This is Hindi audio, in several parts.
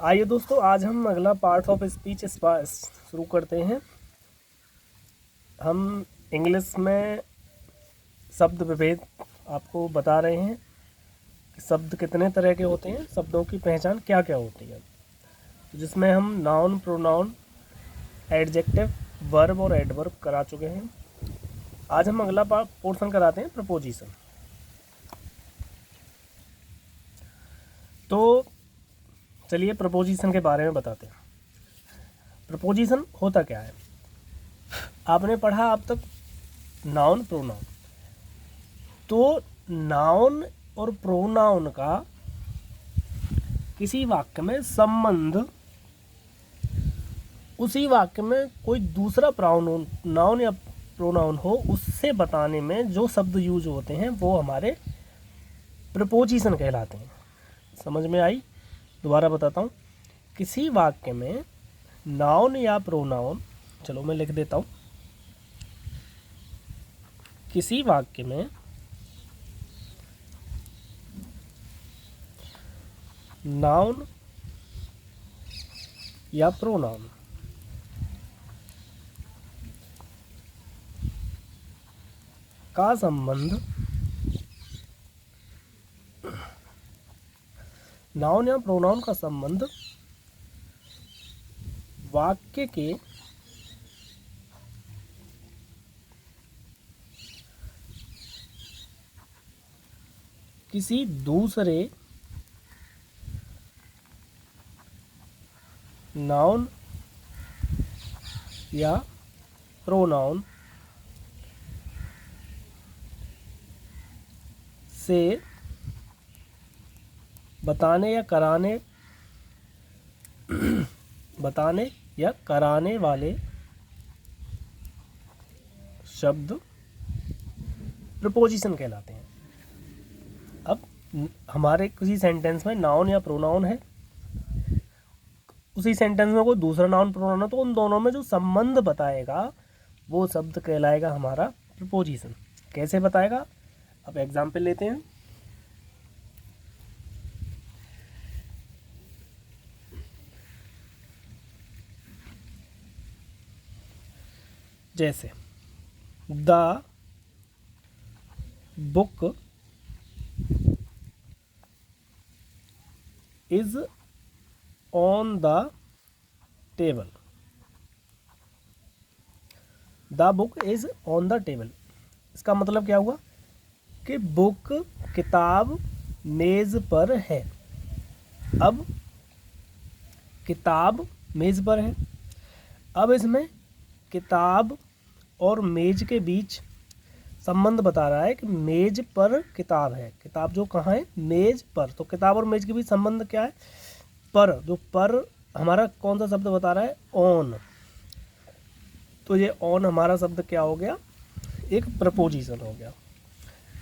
आइए दोस्तों, आज हम अगला पार्ट ऑफ स्पीच शुरू करते हैं। हम इंग्लिश में शब्द विभेद आपको बता रहे हैं कि शब्द कितने तरह के होते हैं, शब्दों की पहचान क्या क्या होती है, जिसमें हम नाउन, प्रोनाउन, एडजेक्टिव, वर्ब और एडवर्ब करा चुके हैं। आज हम अगला पोर्शन कराते हैं प्रपोजिशन। तो चलिए प्रपोजिशन के बारे में बताते हैं। प्रपोजिशन होता क्या है? आपने पढ़ा अब तक नाउन, प्रोनाउन। तो नाउन और प्रोनाउन का किसी वाक्य में संबंध उसी वाक्य में कोई दूसरा प्रोनाउन, नाउन या प्रोनाउन हो, उससे बताने में जो शब्द यूज होते हैं वो हमारे प्रपोजिशन कहलाते हैं। समझ में आई? दोबारा बताता हूँ। किसी वाक्य में नाउन या प्रोनाउन, चलो मैं लिख देता हूँ। किसी वाक्य में नाउन या प्रोनाउन का संबंध नाउन या प्रोनाउन का संबंध वाक्य के किसी दूसरे नाउन या प्रोनाउन से बताने या कराने वाले शब्द प्रपोजिशन कहलाते हैं। अब हमारे किसी सेंटेंस में नाउन या प्रोनाउन है, उसी सेंटेंस में कोई दूसरा नाउन प्रोनाउन है, तो उन दोनों में जो संबंध बताएगा वो शब्द कहलाएगा हमारा प्रपोजिशन। कैसे बताएगा? अब एग्जाम्पल लेते हैं। जैसे the book is on the table. The book is on the table, इसका मतलब क्या हुआ कि बुक, किताब मेज पर है। अब किताब मेज पर है। अब इसमें किताब और मेज के बीच संबंध बता रहा है कि मेज पर किताब है। किताब जो कहाँ है? मेज पर। तो किताब और मेज के बीच संबंध क्या है? पर। जो पर हमारा कौन सा शब्द बता रहा है? ऑन। तो ये ऑन हमारा शब्द क्या हो गया? एक प्रपोजिशन हो गया।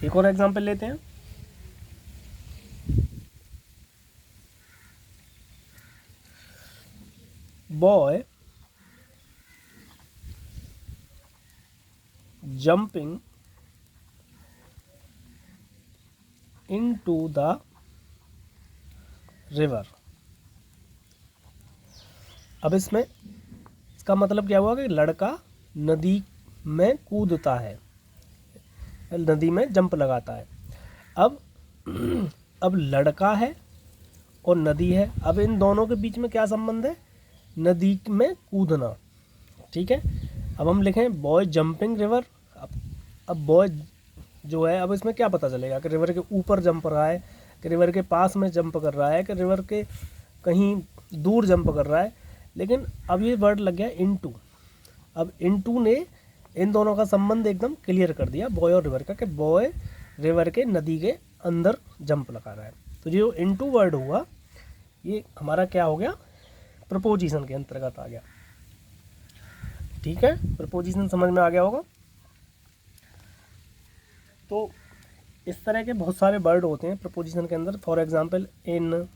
एक और एग्जांपल लेते हैं। Boy jumping into the river। अब इसमें इसका मतलब क्या हुआ कि लड़का नदी में कूदता है, नदी में जंप लगाता है। अब लड़का है और नदी है। अब इन दोनों के बीच में क्या संबंध है? नदी में कूदना। ठीक है। अब हम लिखें बॉय जंपिंग रिवर। अब बॉय जो है, अब इसमें क्या पता चलेगा कि रिवर के ऊपर जंप रहा है, कि रिवर के पास में जंप कर रहा है, कि रिवर के कहीं दूर जंप कर रहा है। लेकिन अब ये वर्ड लग गया इनटू। अब इनटू ने इन दोनों का संबंध एकदम क्लियर कर दिया, बॉय और रिवर का, कि बॉय रिवर के नदी के अंदर जंप लगा रहा है। तो जो इनटू वर्ड हुआ ये हमारा क्या हो गया? प्रपोजिशन के अंतर्गत आ गया। ठीक है, प्रपोजिशन समझ में आ गया होगा। तो इस तरह के बहुत सारे वर्ड होते हैं प्रपोजिशन के अंदर। For example in,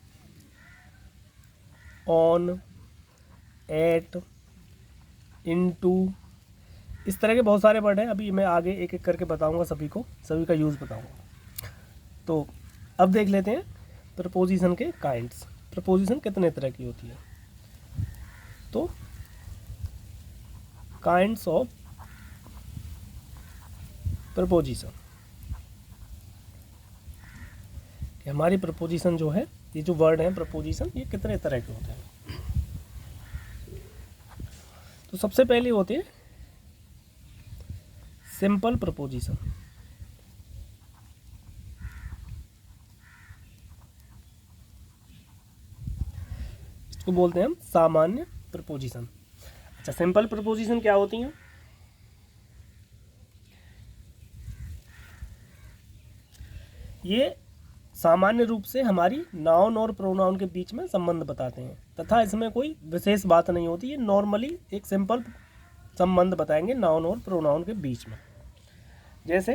on, at, into, इस तरह के बहुत सारे वर्ड हैं। अभी मैं आगे एक एक करके बताऊंगा, सभी का यूज़ बताऊंगा। तो अब देख लेते हैं प्रपोजिशन के काइंड्स। प्रपोजिशन कितने तरह की होती है? तो काइंड्स ऑफ प्रपोजिशन, हमारी प्रपोजिशन जो है, ये जो वर्ड है प्रपोजिशन, ये कितने तरह के होते हैं? तो सबसे पहले होते हैं सिंपल प्रपोजिशन। इसको बोलते हैं हम सामान्य प्रपोजिशन। अच्छा, सिंपल प्रपोजिशन क्या होती हैं? ये सामान्य रूप से हमारी नाउन और प्रोनाउन के बीच में संबंध बताते हैं तथा इसमें कोई विशेष बात नहीं होती। ये नॉर्मली एक सिंपल संबंध बताएंगे नाउन और प्रोनाउन के बीच में। जैसे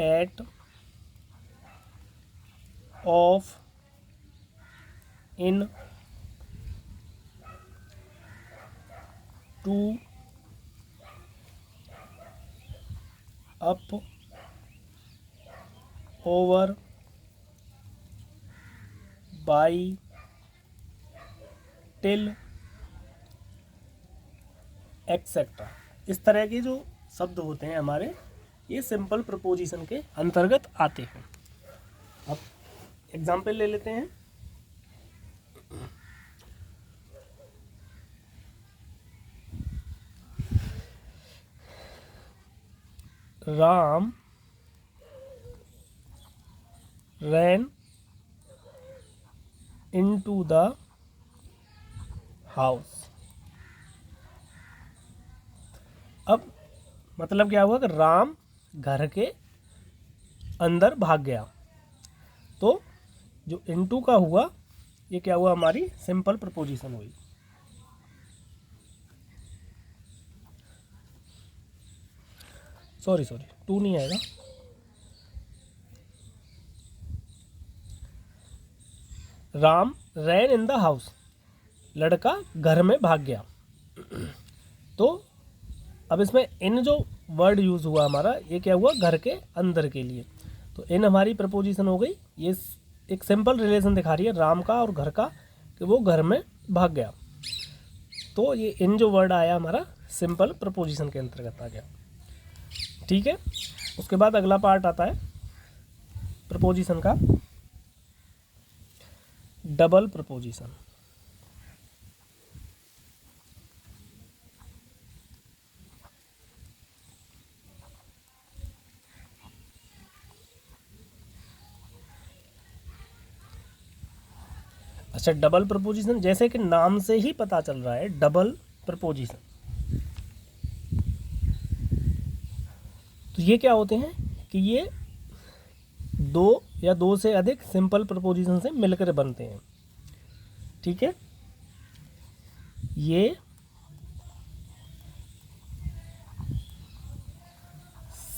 at, of, in, to, up, over, by, till, etcetera. इस तरह के जो शब्द होते हैं हमारे, ये सिंपल प्रपोजिशन के अंतर्गत आते हैं। अब एग्जाम्पल ले लेते हैं। Ram ran into the house। अब मतलब क्या हुआ कि राम घर के अंदर भाग गया। तो जो इनटू का हुआ, ये क्या हुआ? हमारी सिंपल प्रपोजिशन हुई। सॉरी टू नहीं आएगा। राम रैन इन द हाउस, लड़का घर में भाग गया। तो अब इसमें इन जो वर्ड यूज़ हुआ हमारा, ये क्या हुआ? घर के अंदर के लिए। तो इन हमारी प्रपोजिशन हो गई। ये एक सिंपल रिलेशन दिखा रही है राम का और घर का, कि वो घर में भाग गया। तो ये इन जो वर्ड आया हमारा सिंपल प्रपोजिशन के अंतर्गत आ गया। ठीक है। उसके बाद अगला पार्ट आता है प्रपोजिशन का, डबल प्रपोजिशन। अच्छा, डबल प्रपोजिशन जैसे कि नाम से ही पता चल रहा है, डबल प्रपोजिशन। तो ये क्या होते हैं कि ये दो या दो से अधिक सिंपल प्रपोजिशन से मिलकर बनते हैं। ठीक है। ये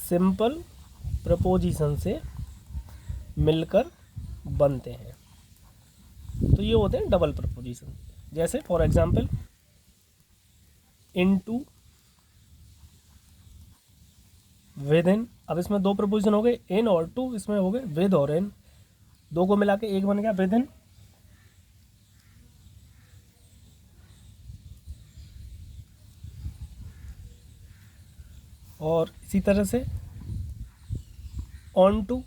सिंपल प्रपोजिशन से मिलकर बनते हैं। तो ये होते हैं डबल प्रपोजिशन। जैसे for example into, with in. अब इसमें दो प्रपोजिशन हो गए, इन और टू। इसमें हो गए विद और इन, दो को मिला के एक बन गया विद इन। और इसी तरह से ऑन टू।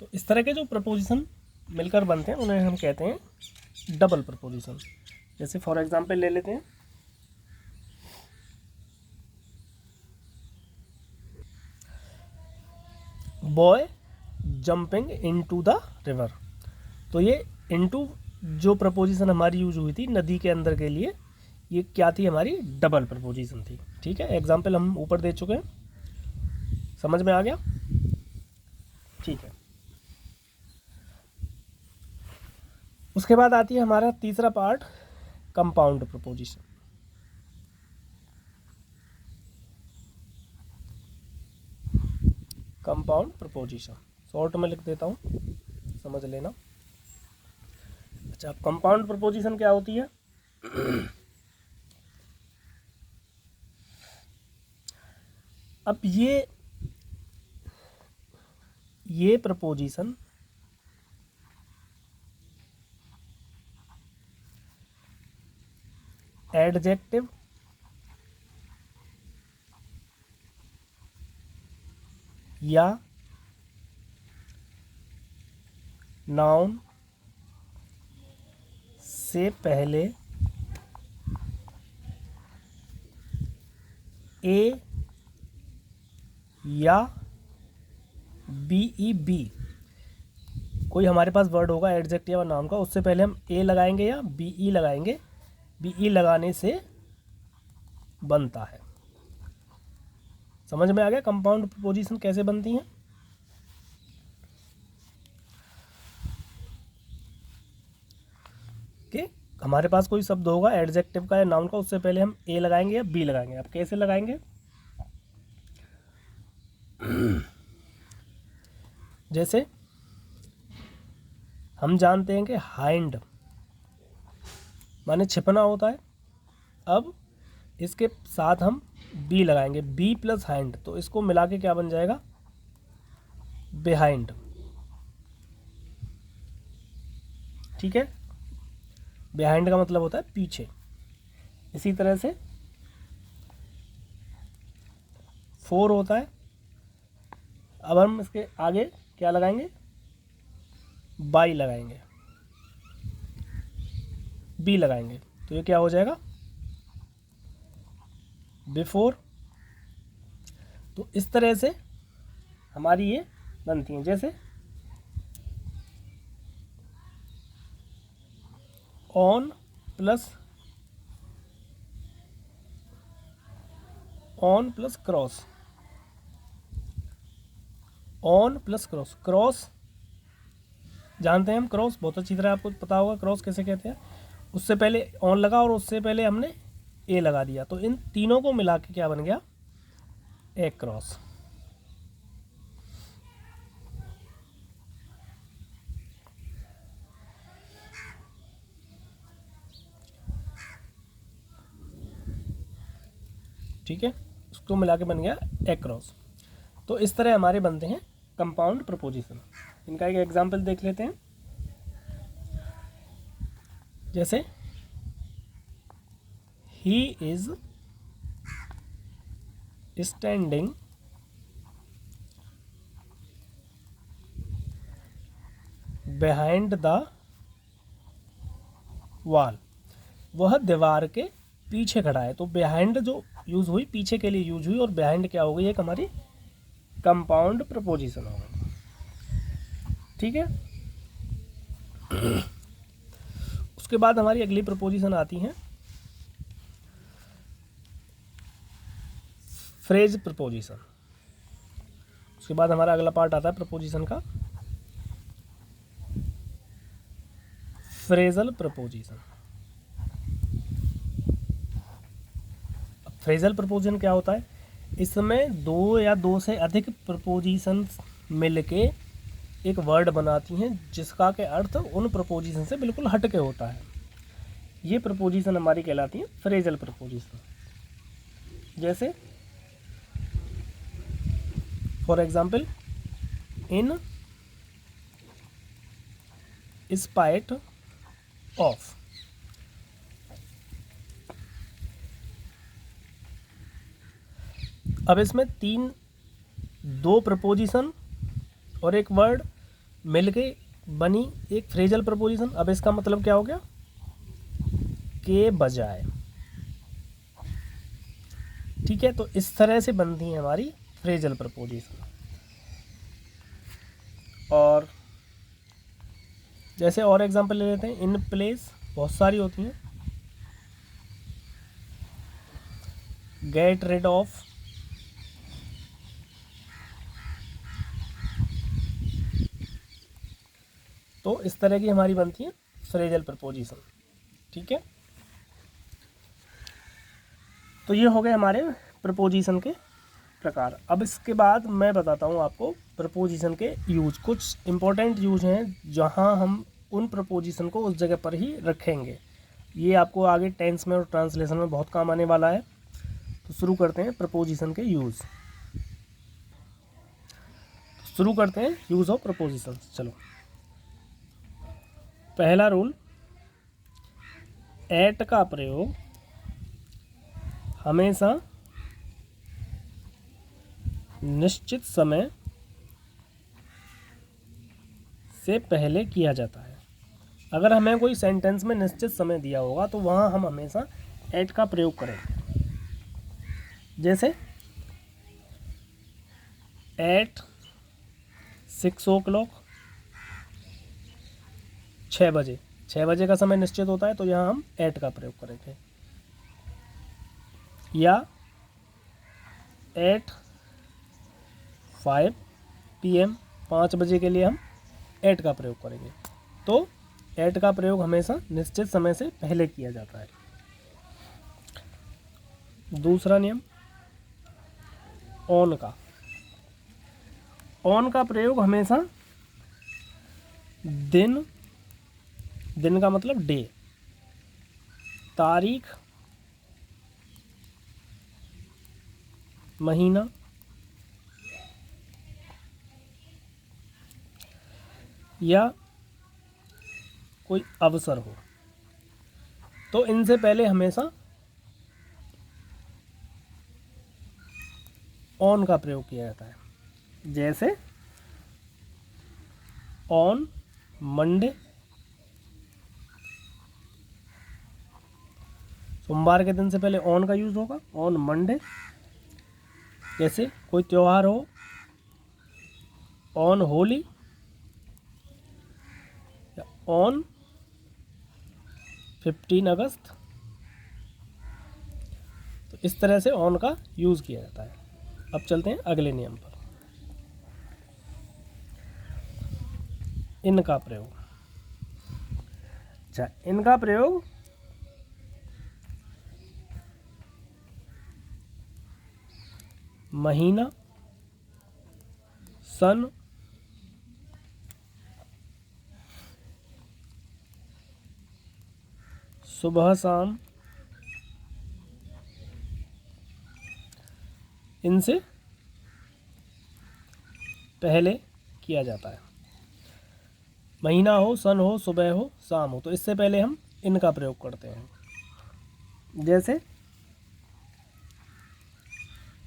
तो इस तरह के जो प्रपोजिशन मिलकर बनते हैं उन्हें हम कहते हैं डबल प्रपोजिशन। जैसे फॉर एग्जांपल ले लेते हैं, boy jumping into the river. तो ये इनटू जो प्रपोजिशन हमारी यूज हुई थी नदी के अंदर के लिए, ये क्या थी? हमारी डबल प्रपोजिशन थी। ठीक है। एग्जाम्पल हम ऊपर दे चुके हैं, समझ में आ गया? ठीक है। उसके बाद आती है हमारा तीसरा part, compound preposition. Compound preposition short में लिख देता हूँ, समझ लेना। अच्छा, कंपाउंड प्रपोजिशन क्या होती है? अब ये प्रपोजिशन एडजेक्टिव या नाउन से पहले ए या बी कोई हमारे पास वर्ड होगा एडजेक्टिव या नाउन का, उससे पहले हम ए लगाएंगे या बी लगाएंगे। बी लगाने से बनता है। समझ में आ गया कंपाउंड प्रपोजिशन कैसे बनती हैं? कि हमारे पास कोई शब्द होगा एडजेक्टिव का या नाउन का, उससे पहले हम ए लगाएंगे या बी लगाएंगे। अब कैसे लगाएंगे? जैसे हम जानते हैं कि हाइंड माने छिपना होता है। अब इसके साथ हम बी लगाएंगे, बी प्लस हाइंड, तो इसको मिला के क्या बन जाएगा? बिहाइंड। ठीक है, बिहाइंड का मतलब होता है पीछे। इसी तरह से फोर होता है। अब हम इसके आगे क्या लगाएंगे? बाई लगाएंगे, बी लगाएंगे, तो ये क्या हो जाएगा? बिफोर। तो इस तरह से हमारी ये बनती हैं। जैसे on plus cross, on plus cross. Cross जानते हैं हम, क्रॉस बहुत अच्छी तरह आपको पता होगा क्रॉस कैसे कहते हैं। उससे पहले ऑन लगा और उससे पहले हमने ए लगा दिया, तो इन तीनों को मिला के क्या बन गया? ए क्रॉस। ठीक है, उसको मिला के बन गया ए क्रॉस। तो इस तरह हमारे बनते हैं कंपाउंड प्रपोजिशन। इनका एक एग्जाम्पल देख लेते हैं। जैसे he is standing behind the wall, वह दीवार के पीछे खड़ा है। तो बिहाइंड जो यूज हुई पीछे के लिए यूज हुई, और बिहाइंड क्या हो गई? एक हमारी कंपाउंड प्रपोजिशन हो गई। ठीक है, उसके बाद हमारी अगली प्रपोजिशन आती है फ्रेज प्रपोजिशन। उसके बाद हमारा अगला पार्ट आता है प्रपोजिशन का, फ्रेजल प्रपोजिशन। फ्रेजल प्रपोजिशन क्या होता है? इसमें दो या दो से अधिक प्रपोजिशन मिलके एक वर्ड बनाती हैं जिसका के अर्थ उन प्रपोजिशन से बिल्कुल हटके होता है। ये प्रपोजिशन हमारी कहलाती है फ्रेजल प्रपोजिशन। जैसे for example, in spite of. अब इसमें दो प्रपोजिशन और एक वर्ड मिलके बनी एक फ्रेजल प्रपोजिशन। अब इसका मतलब क्या हो गया? के बजाय। ठीक है, तो इस तरह से बनती है हमारी फ्रेजल प्रपोजिशन। और जैसे और एग्जांपल ले लेते हैं, इन प्लेस बहुत सारी होती हैं। गेट रिड ऑफ, तो इस तरह की हमारी बनती है फ्रेजल प्रपोजिशन। ठीक है, तो ये हो गए हमारे प्रपोजिशन के प्रकार। अब इसके बाद मैं बताता हूँ आपको प्रपोजिशन के यूज। कुछ इंपॉर्टेंट यूज हैं जहाँ हम उन प्रपोजिशन को उस जगह पर ही रखेंगे। ये आपको आगे टेंस में और ट्रांसलेशन में बहुत काम आने वाला है। तो शुरू करते हैं प्रपोजिशन के यूज़। शुरू करते हैं यूज़ ऑफ प्रपोजिशंस। चलो, पहला रूल, एट का प्रयोग हमेशा निश्चित समय से पहले किया जाता है। अगर हमें कोई सेंटेंस में निश्चित समय दिया होगा तो वहाँ हम हमेशा एट का प्रयोग करेंगे। जैसे एट 6 o'clock, 6 बजे, 6 बजे का समय निश्चित होता है तो यहाँ हम एट का प्रयोग करेंगे। या एट 5 PM, 5 बजे के लिए हम एट का प्रयोग करेंगे। तो एट का प्रयोग हमेशा निश्चित समय से पहले किया जाता है। दूसरा नियम, ऑन का। ऑन का प्रयोग हमेशा दिन, दिन का मतलब डे, तारीख, महीना या कोई अवसर हो तो इनसे पहले हमेशा ऑन का प्रयोग किया जाता है। जैसे ऑन मंडे, सोमवार के दिन से पहले ऑन का यूज़ होगा, ऑन मंडे। जैसे कोई त्यौहार हो, ऑन होली या ऑन 15 अगस्त। तो इस तरह से ऑन का यूज़ किया जाता है। अब चलते हैं अगले नियम पर, इनका प्रयोग। अच्छा, इनका प्रयोग महीना, सन, सुबह शाम, इनसे पहले किया जाता है। महीना हो, सन हो, सुबह हो, शाम हो, तो इससे पहले हम इनका प्रयोग करते हैं। जैसे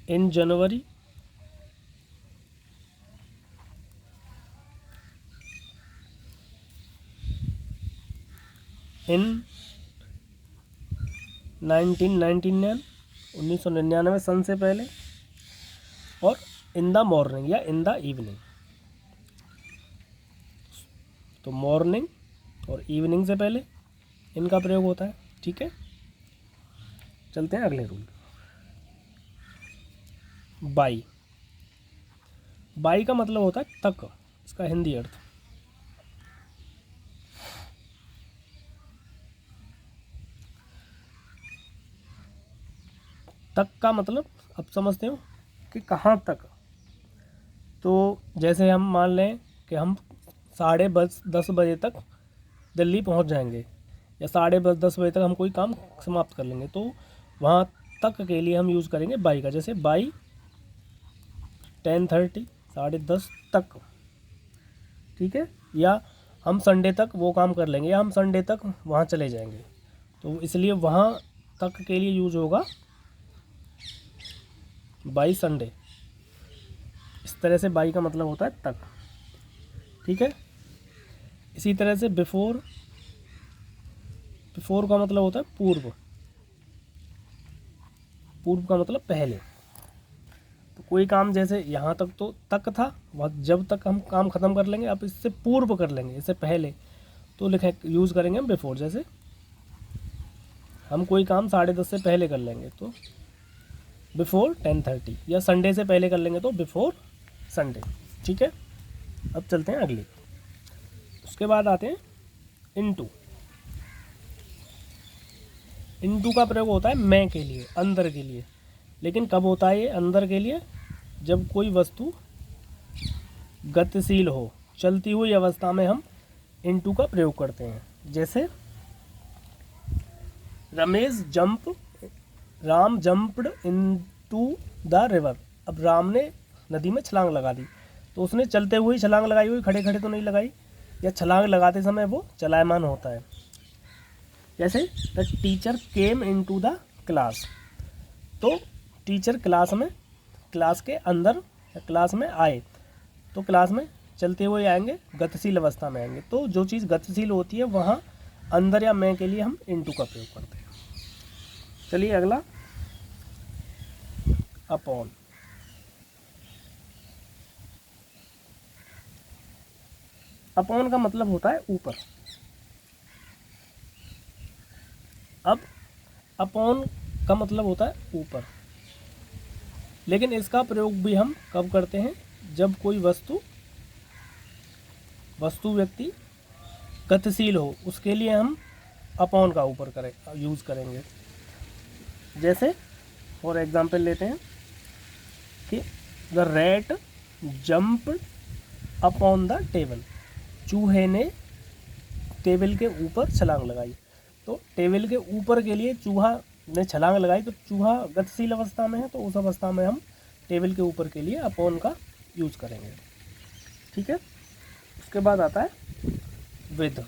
इन जनवरी, इन 1999, 1999 सन से पहले, और इन द मॉर्निंग या इन द इवनिंग। तो मॉर्निंग और इवनिंग से पहले इनका प्रयोग होता है। ठीक है, चलते हैं अगले रूल। बाई। बाई का मतलब होता है तक, इसका हिंदी अर्थ। तक का मतलब अब समझते हो कि कहाँ तक। तो जैसे हम मान लें कि हम 10:30 बजे तक दिल्ली पहुंच जाएंगे, या 10:30 बजे तक हम कोई काम समाप्त कर लेंगे, तो वहाँ तक के लिए हम यूज़ करेंगे बाई का। जैसे बाई 10:30, 10:30 तक। ठीक है, या हम संडे तक वो काम कर लेंगे, या हम संडे तक वहाँ चले जाएंगे, तो इसलिए वहाँ तक के लिए यूज़ होगा बाई संडे। इस तरह से बाई का मतलब होता है तक। ठीक है, इसी तरह से बिफोर, बिफोर का मतलब होता है पूर्व, पूर्व का मतलब पहले। तो कोई काम जैसे यहाँ तक तो तक था, वह जब तक हम काम ख़त्म कर लेंगे, अब इससे पूर्व कर लेंगे, इससे पहले, तो लिखे यूज़ करेंगे हम बिफोर। जैसे हम कोई काम 10:30 से पहले कर लेंगे तो बिफोर 10:30, या संडे से पहले कर लेंगे तो बिफोर संडे। ठीक है, अब चलते हैं अगली। उसके बाद आते हैं इनटू। इनटू का प्रयोग होता है मैं के लिए, अंदर के लिए। लेकिन कब होता है ये अंदर के लिए? जब कोई वस्तु गतिशील हो, चलती हुई अवस्था में हम इनटू का प्रयोग करते हैं। जैसे Ram jumped into the river. अब राम ने नदी में छलांग लगा दी, तो उसने चलते हुए ही छलांग लगाई हुई, खड़े खड़े तो नहीं लगाई, या छलांग लगाते समय वो चलायमान होता है। जैसे the teacher came in to the class, तो टीचर क्लास के अंदर या क्लास में आए, तो क्लास में चलते हुए आएंगे, गतिशील अवस्था में आएंगे। तो जो चीज़ गतिशील होती है वहाँ अंदर या में के लिए हम इनटू का प्रयोग करते हैं। चलिए अगला, अपॉन। अपॉन का मतलब होता है ऊपर। अब अपॉन का मतलब होता है ऊपर, लेकिन इसका प्रयोग भी हम कब करते हैं, जब कोई वस्तु व्यक्ति गतिशील हो, उसके लिए हम अपॉन का ऊपर यूज़ करेंगे। जैसे फॉर एग्जांपल लेते हैं कि the rat jumped upon the table, चूहे ने टेबल के ऊपर छलांग लगाई। तो टेबल के ऊपर के लिए चूहा ने छलांग लगाई, तो चूहा गतिशील अवस्था में है, तो उस अवस्था में हम टेबल के ऊपर के लिए अपॉन का यूज करेंगे। ठीक है, उसके बाद आता है विद।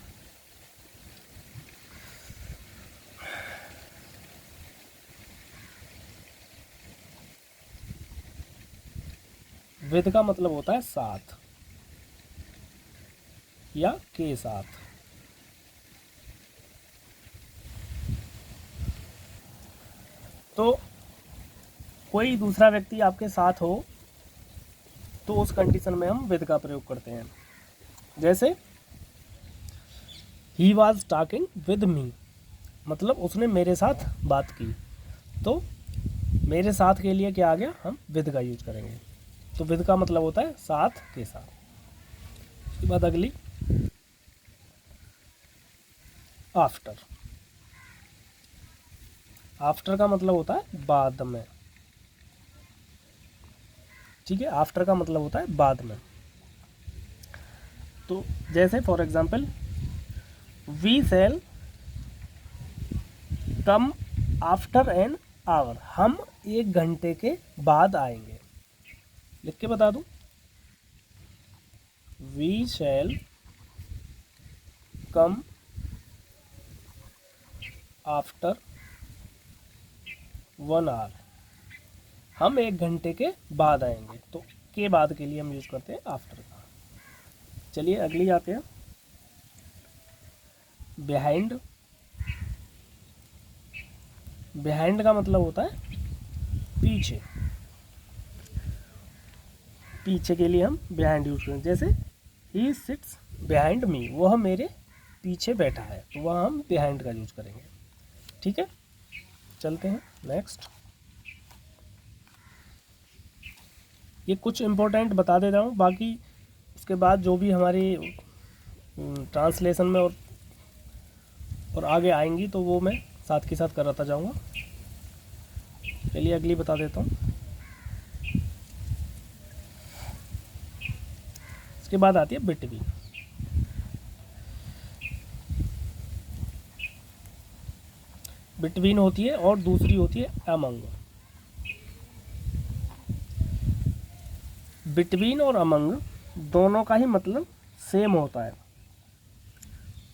विद का मतलब होता है साथ या के साथ। तो कोई दूसरा व्यक्ति आपके साथ हो तो उस कंडीशन में हम विद का प्रयोग करते हैं। जैसे he was talking with me, मतलब उसने मेरे साथ बात की, तो मेरे साथ के लिए क्या आ गया, हम विद का यूज करेंगे। तो विद का मतलब होता है साथ के साथ। उसके बाद अगली, आफ्टर। आफ्टर का मतलब होता है बाद में। ठीक है, आफ्टर का मतलब होता है बाद में। तो जैसे for example, we shall come after an hour, हम 1 घंटे के बाद आएंगे। लिख के बता दूं, we shall come after 1 hour, हम 1 घंटे के बाद आएंगे। तो के बाद के लिए हम यूज करते हैं आफ्टर का। चलिए अगली आते हैं, बिहाइंड। बिहाइंड का मतलब होता है पीछे। पीछे के लिए हम बिहाइंड यूज करें। जैसे ही सिट्स बिहाइंड मी, वह मेरे पीछे बैठा है, तो वह हम बिहाइंड का यूज करेंगे। ठीक है, चलते हैं नेक्स्ट। ये कुछ इम्पोर्टेंट बता देता हूँ, बाकी उसके बाद जो भी हमारी ट्रांसलेशन में और आगे आएंगी तो वो मैं साथ के साथ कराता जाऊँगा। चलिए अगली बता देता हूँ। इसके बाद आती है बिटवीन। बिटवीन होती है और दूसरी होती है अमंग। बिटवीन और अमंग दोनों का ही मतलब सेम होता है।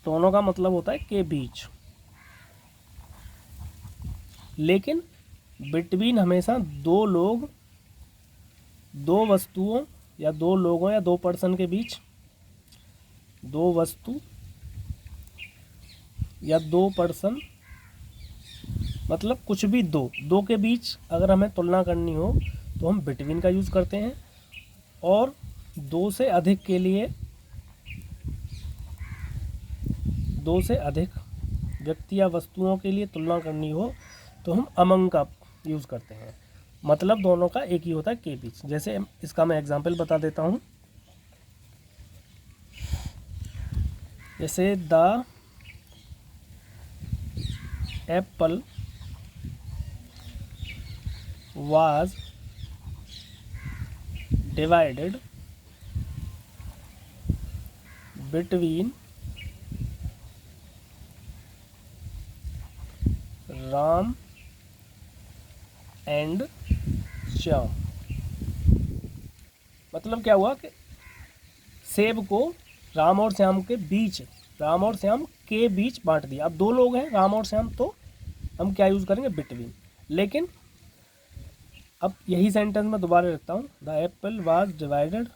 दोनों का मतलब होता है के बीच, लेकिन बिटवीन हमेशा दो लोग, दो वस्तुओं या दो लोगों या दो पर्सन के बीच, दो वस्तु या दो पर्सन, मतलब कुछ भी दो के बीच अगर हमें तुलना करनी हो तो हम बिटवीन का यूज़ करते हैं, और 2 से अधिक के लिए, 2 से अधिक व्यक्ति या वस्तुओं के लिए तुलना करनी हो तो हम अमंग का यूज़ करते हैं। मतलब दोनों का एक ही होता है के बीच। जैसे इसका मैं एग्जांपल बता देता हूँ। जैसे the Apple was divided between Ram and Shyam. मतलब क्या हुआ कि सेब को राम और श्याम के बीच बांट दिया। अब 2 लोग हैं राम और श्याम, तो हम क्या यूज़ करेंगे, बिटवीन। लेकिन अब यही सेंटेंस मैं दोबारा लिखता हूँ, the Apple was divided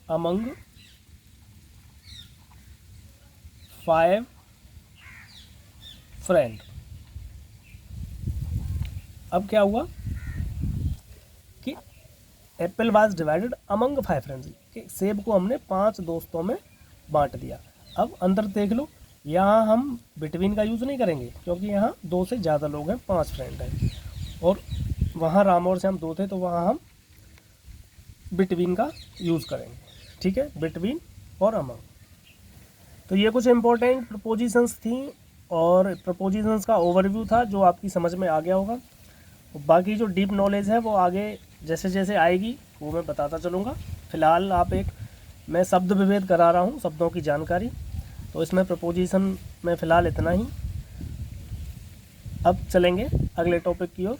among 5 friend. अब क्या हुआ कि Apple was divided among 5 friends, कि सेब को हमने 5 दोस्तों में बांट दिया। अब अंदर देख लो, यहाँ हम बिटवीन का यूज़ नहीं करेंगे क्योंकि यहाँ 2 से ज़्यादा लोग हैं, 5 फ्रेंड हैं, और वहाँ राम और श्याम 2 थे, तो वहाँ हम बिटवीन का यूज़ करेंगे। ठीक है, बिटवीन और अमंग। तो ये कुछ इंपॉर्टेंट प्रपोजिशंस थी और प्रपोजिशंस का ओवरव्यू था जो आपकी समझ में आ गया होगा। बाकी जो डीप नॉलेज है वो आगे जैसे जैसे आएगी वो मैं बताता चलूँगा। फ़िलहाल मैं शब्द विभेद करा रहा हूँ, शब्दों की जानकारी, तो इसमें प्रपोजिशन में फ़िलहाल इतना ही। अब चलेंगे अगले टॉपिक की ओर।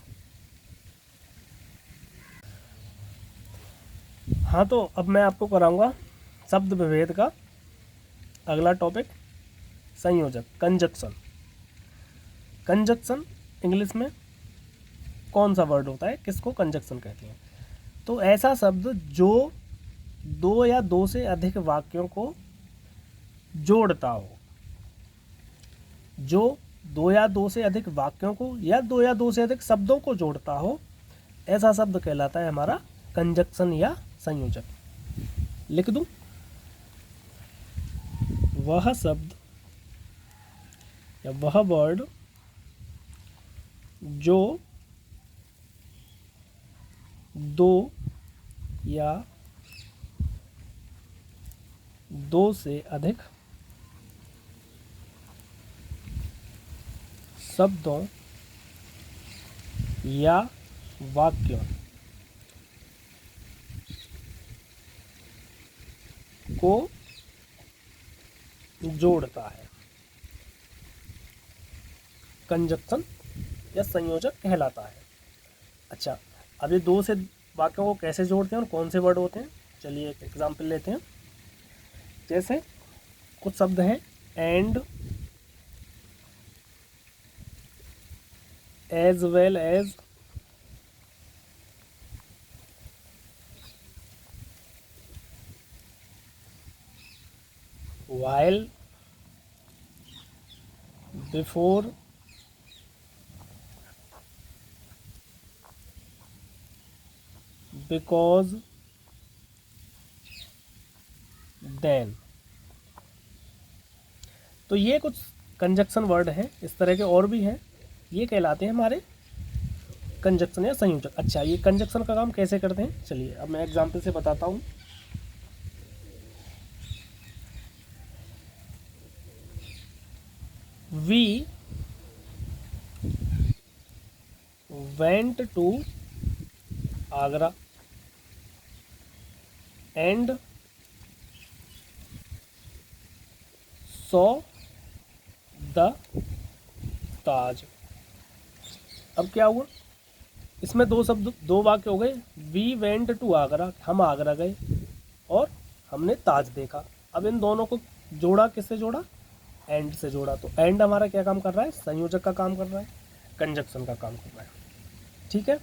हाँ, तो अब मैं आपको कराऊंगा शब्द विभेद का अगला टॉपिक, संयोजक, कंजक्शन। कंजक्शन इंग्लिश में कौन सा वर्ड होता है, किसको कंजक्शन कहते हैं? तो ऐसा शब्द जो 2 या 2 से अधिक वाक्यों को जोड़ता हो, जो 2 या 2 से अधिक वाक्यों को या 2 या 2 से अधिक शब्दों को जोड़ता हो, ऐसा शब्द कहलाता है हमारा कंजक्शन या संयोजक। लिख दूं, वह शब्द या वह वर्ड जो 2 या 2 से अधिक शब्दों या वाक्यों को जोड़ता है, कंजक्शन या संयोजक कहलाता है। अच्छा, अब ये 2 से वाक्यों को कैसे जोड़ते हैं और कौन से वर्ड होते हैं, चलिए एक एग्जाम्पल लेते हैं। जैसे कुछ शब्द हैं, and, as well as, while, before, because, then। तो ये कुछ कंजक्शन वर्ड हैं, इस तरह के और भी हैं, ये कहलाते हैं हमारे कंजक्शन या संयोजक। अच्छा, ये कंजक्शन का काम कैसे करते हैं, चलिए अब मैं एग्जाम्पल से बताता हूँ। We went to Agra and saw the ताज। अब क्या हुआ, इसमें 2 वाक्य हो गए। वी वेंट टू आगरा, हम आगरा गए और हमने ताज देखा। अब इन दोनों को जोड़ा, किससे जोड़ा, एंड से जोड़ा। तो एंड हमारा क्या काम कर रहा है, संयोजक का काम कर रहा है, कंजक्शन का काम कर रहा है। ठीक है,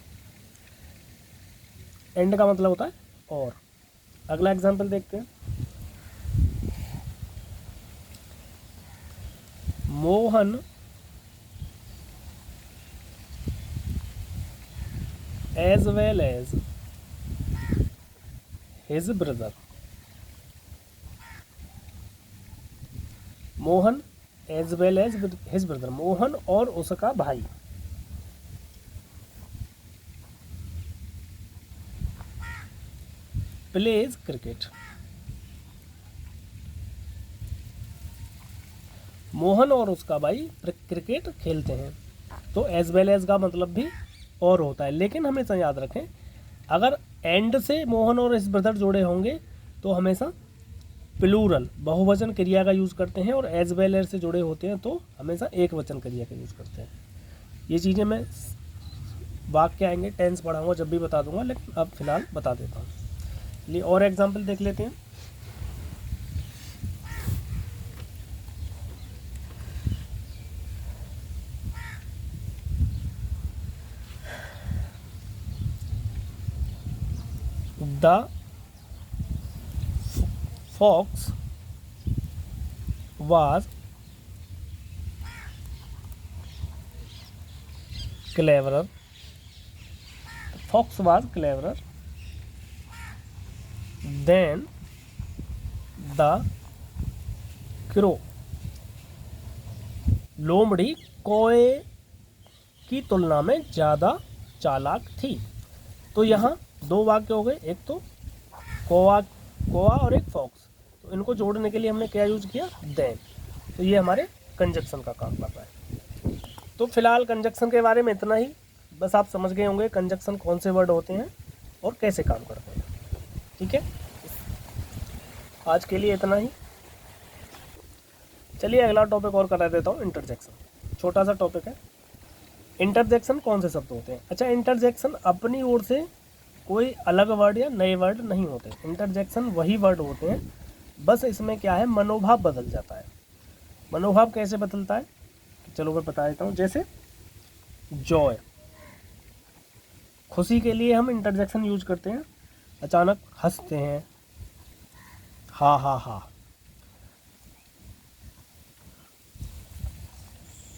एंड का मतलब होता है और। अगला एग्जांपल देखते हैं। Mohan as well as his brother, Mohan as well as his brother, Mohan और उसका भाई प्लेज क्रिकेट। मोहन और उसका भाई क्रिकेट खेलते हैं। तो एज वेल एज का मतलब भी और होता है, लेकिन हमेशा याद रखें, अगर एंड से मोहन और हिज ब्रदर जुड़े होंगे तो हमेशा प्लूरल, बहुवचन क्रिया का यूज़ करते हैं, और एज वेल एज से जुड़े होते हैं तो हमेशा एक वचन क्रिया का यूज़ करते हैं। ये चीज़ें मैं वाक्य आएंगे, टेंस पढ़ाऊँगा जब भी बता दूंगा, लेकिन अब फिलहाल बता देता हूँ। चलिए और एग्जाम्पल देख लेते हैं। The fox was cleverer, fox was cleverer than the crow, लोमड़ी कोए की तुलना में ज़्यादा चालाक थी। तो यहाँ दो वाक्य हो गए, एक तो कोआ और एक फॉक्स। तो इनको जोड़ने के लिए हमने क्या यूज किया, देन। तो ये हमारे कंजक्शन का काम कर रहा है। तो फिलहाल कंजक्शन के बारे में इतना ही, बस आप समझ गए होंगे कंजक्शन कौन से वर्ड होते हैं और कैसे काम करते हैं। ठीक है, आज के लिए इतना ही। चलिए अगला टॉपिक और करा देता हूँ, इंटरजेक्शन। छोटा सा टॉपिक है। इंटरजेक्शन कौन से शब्द होते हैं? अच्छा, इंटरजेक्शन अपनी ओर से कोई अलग वर्ड या नए वर्ड नहीं होते। इंटरजेक्शन वही वर्ड होते हैं, बस इसमें क्या है, मनोभाव बदल जाता है। मनोभाव कैसे बदलता है, चलो मैं बता देता हूँ। जैसे जॉय, खुशी के लिए हम इंटरजेक्शन यूज करते हैं, अचानक हंसते हैं, हा हा हा।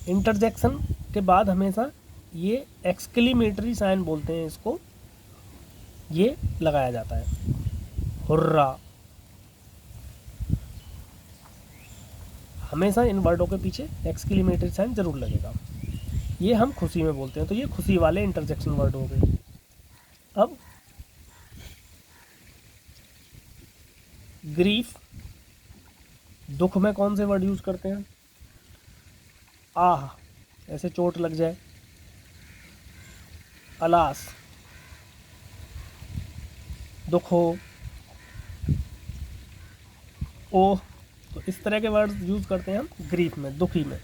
इंटरजेक्शन के बाद हमेशा ये एक्सक्लेमेटरी साइन बोलते हैं इसको, ये लगाया जाता है, हुर्रा। हमेशा इन वर्डों के पीछे एक्सक्लेमेटरी साइन जरूर लगेगा। ये हम खुशी में बोलते हैं, तो ये खुशी वाले इंटरजेक्शन वर्ड हो गए। अब ग्रीफ, दुख में कौन से वर्ड यूज करते हैं? आह, ऐसे चोट लग जाए। अलास, दुख हो। ओह, तो इस तरह के वर्ड यूज करते हैं हम ग्रीफ में, दुखी में।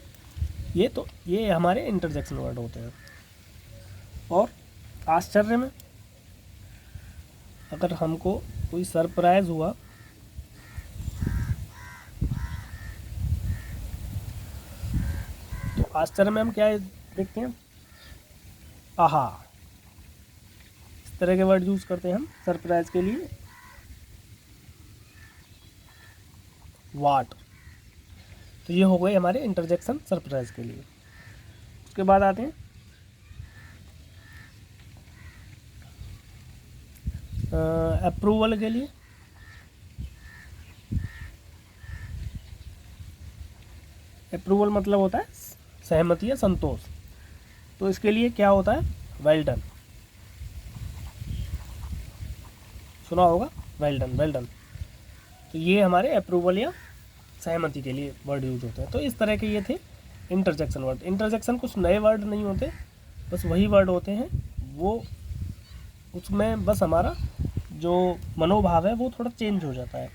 ये हमारे इंटरजेक्शन वर्ड होते हैं। और आश्चर्य में, अगर हमको कोई सरप्राइज हुआ, तो आश्चर्य में हम क्या देखते हैं, आहा। इस तरह के वर्ड यूज करते हैं हम सरप्राइज के लिए। वाट, तो ये हो गए हमारे इंटरजेक्शन सरप्राइज के लिए। उसके बाद आते हैं अप्रूवल के लिए। अप्रूवल मतलब होता है सहमति या संतोष। तो इसके लिए क्या होता है, वेल डन। सुना होगा, वेल डन, वेल डन। तो ये हमारे अप्रूवल या सहमति के लिए वर्ड यूज होते हैं। तो इस तरह के ये थे इंटरजेक्शन वर्ड। इंटरजेक्शन कुछ नए वर्ड नहीं होते, बस वही वर्ड होते हैं, वो उसमें बस हमारा जो मनोभाव है वो थोड़ा चेंज हो जाता है,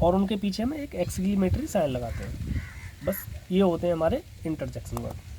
और उनके पीछे हम एक एक्सक्लेमेटरी साइन लगाते हैं। बस ये होते हैं हमारे इंटरजेक्शन वर्ड।